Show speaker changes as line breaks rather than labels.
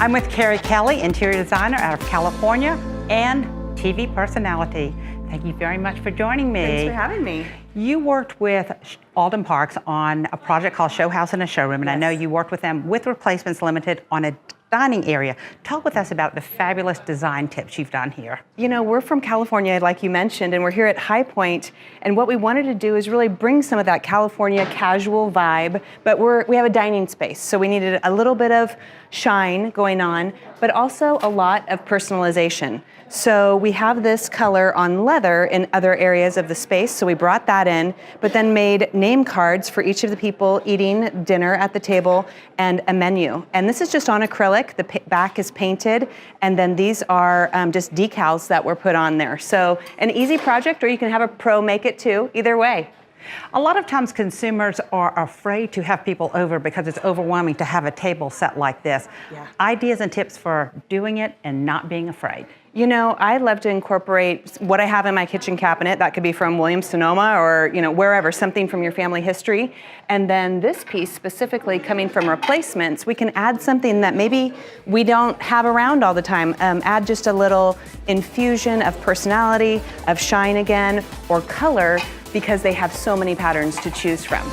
I'm with Carrie Kelly, interior designer out of California and TV personality. Thank you very much for joining me.
Thanks for having me.
You worked with Alden Parks on a project called Show House in a Showroom, and
Yes.
I know you worked with them with Replacements Limited on a dining area. Talk with us about the fabulous design tips you've done here.
You know, we're from California, like you mentioned, and we're here at High Point, and what we wanted to do is really bring some of that California casual vibe, but we have a dining space, so we needed a little bit of shine going on, but also a lot of personalization. So we have this color on leather in other areas of the space, so we brought that in, but then made name cards for each of the people eating dinner at the table and a menu. And this is just on acrylic, the back is painted, and then these are just decals that were put on there. So an easy project, or you can have a pro make it too, either way.
A lot of times consumers are afraid to have people over because it's overwhelming to have a table set like this.
Yeah.
Ideas and tips for doing it and not being afraid.
You know, I love to incorporate what I have in my kitchen cabinet. That could be from Williams-Sonoma or, you know, wherever, something from your family history. And then this piece specifically coming from Replacements, we can add something that maybe we don't have around all the time. Add just a little infusion of personality, of shine again, or color, because they have so many patterns to choose from.